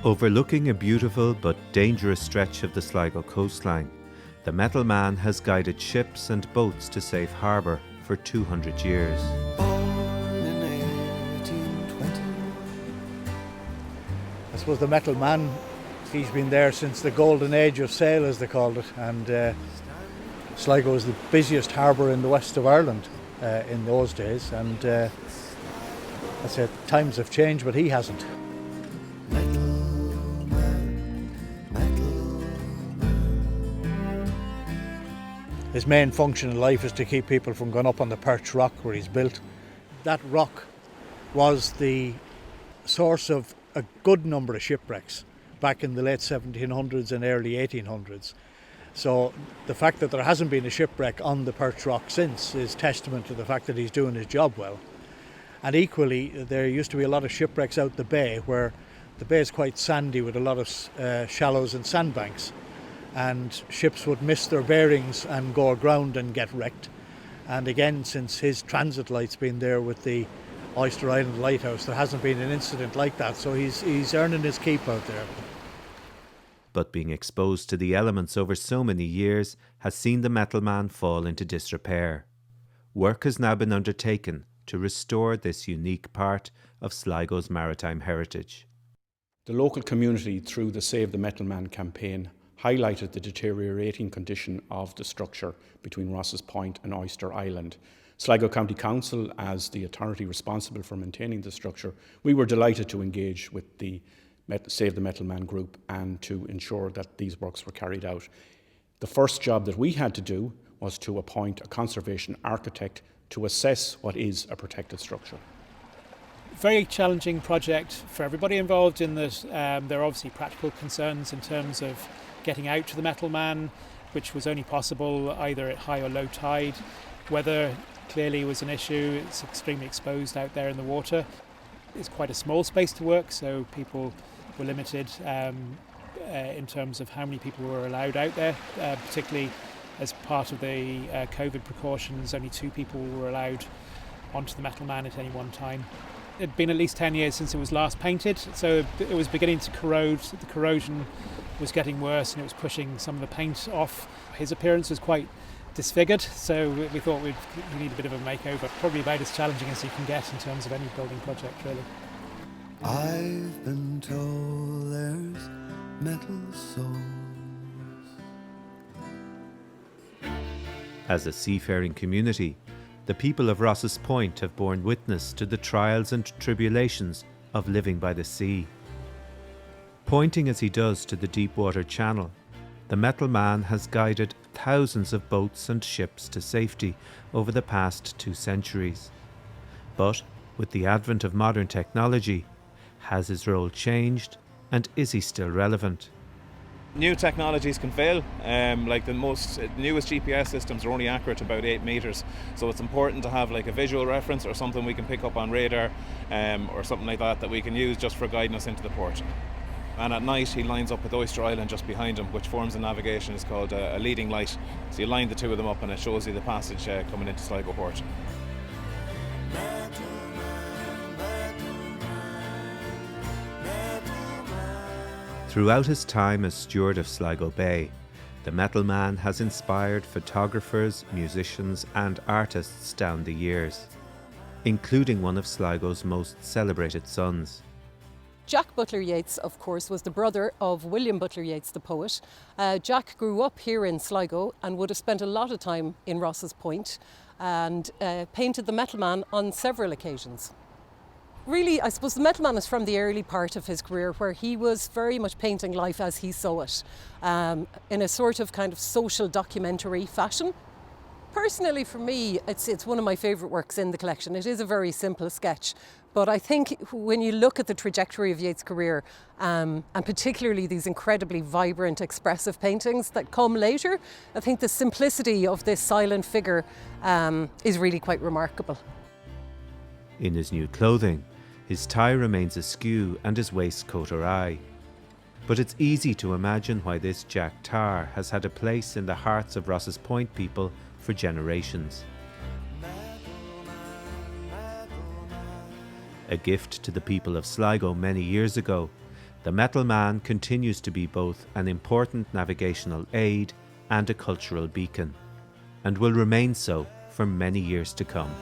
Overlooking a beautiful but dangerous stretch of the Sligo coastline, the Metal Man has guided ships and boats to safe harbour for 200 years. Born in 1820. I suppose the Metal Man, he's been there since the golden age of sail, as they called it, and Sligo was the busiest harbour in the west of Ireland in those days, and I said times have changed, but he hasn't. His main function in life is to keep people from going up on the Perched rock where he's built. That rock was the source of a good number of shipwrecks back in the late 1700s and early 1800s. So the fact that there hasn't been a shipwreck on the Perched rock since is testament to the fact that he's doing his job well. And equally, there used to be a lot of shipwrecks out the bay, where the bay is quite sandy with a lot of shallows and sandbanks. And ships would miss their bearings and go aground and get wrecked. And again, since his transit light's been there with the Oyster Island Lighthouse, there hasn't been an incident like that, so he's earning his keep out there. But being exposed to the elements over so many years has seen the Metal Man fall into disrepair. Work has now been undertaken to restore this unique part of Sligo's maritime heritage. The local community, through the Save the Metal Man campaign, highlighted the deteriorating condition of the structure between Ross's Point and Oyster Island. Sligo County Council, as the authority responsible for maintaining the structure, we were delighted to engage with the Save the Metal Man group and to ensure that these works were carried out. The first job that we had to do was to appoint a conservation architect to assess what is a protected structure. Very challenging project for everybody involved in that there are obviously practical concerns in terms of getting out to the Metal Man, which was only possible either at high or low tide. Weather clearly was an issue. It's extremely exposed out there in the water. It's quite a small space to work, so people were limited in terms of how many people were allowed out there, particularly as part of the COVID precautions. Only 2 people were allowed onto the Metal Man at any one time. It had been at least 10 years since it was last painted, so it was beginning to corrode. The corrosion was getting worse and it was pushing some of the paint off. His appearance was quite disfigured, so we thought we need a bit of a makeover. Probably about as challenging as you can get in terms of any building project, really. I've been told there's metal souls. As a seafaring community, the people of Ross's Point have borne witness to the trials and tribulations of living by the sea. Pointing as he does to the Deepwater Channel, the Metal Man has guided thousands of boats and ships to safety over the past 2 centuries. But with the advent of modern technology, has his role changed, and is he still relevant? New technologies can fail. Like the newest GPS systems are only accurate about 8 metres, so it's important to have like a visual reference or something we can pick up on radar or something like that we can use just for guiding us into the port. And at night he lines up with Oyster Island just behind him, which forms a navigation. It's called a leading light. So you line the 2 of them up and it shows you the passage coming into Sligo Port. Throughout his time as steward of Sligo Bay, the Metal Man has inspired photographers, musicians and artists down the years, including one of Sligo's most celebrated sons. Jack Butler Yates, of course, was the brother of William Butler Yates, the poet. Jack grew up here in Sligo and would have spent a lot of time in Ross's Point and painted the Metal Man on several occasions. Really, I suppose the Metal Man is from the early part of his career where he was very much painting life as he saw it, in a sort of kind of social documentary fashion. Personally, for me, it's one of my favourite works in the collection. It is a very simple sketch, but I think when you look at the trajectory of Yates' career, and particularly these incredibly vibrant, expressive paintings that come later, I think the simplicity of this silent figure is really quite remarkable. In his new clothing, his tie remains askew and his waistcoat awry. But it's easy to imagine why this Jack Tar has had a place in the hearts of Ross's Point people for generations. A gift to the people of Sligo many years ago, the Metal Man continues to be both an important navigational aid and a cultural beacon, and will remain so for many years to come.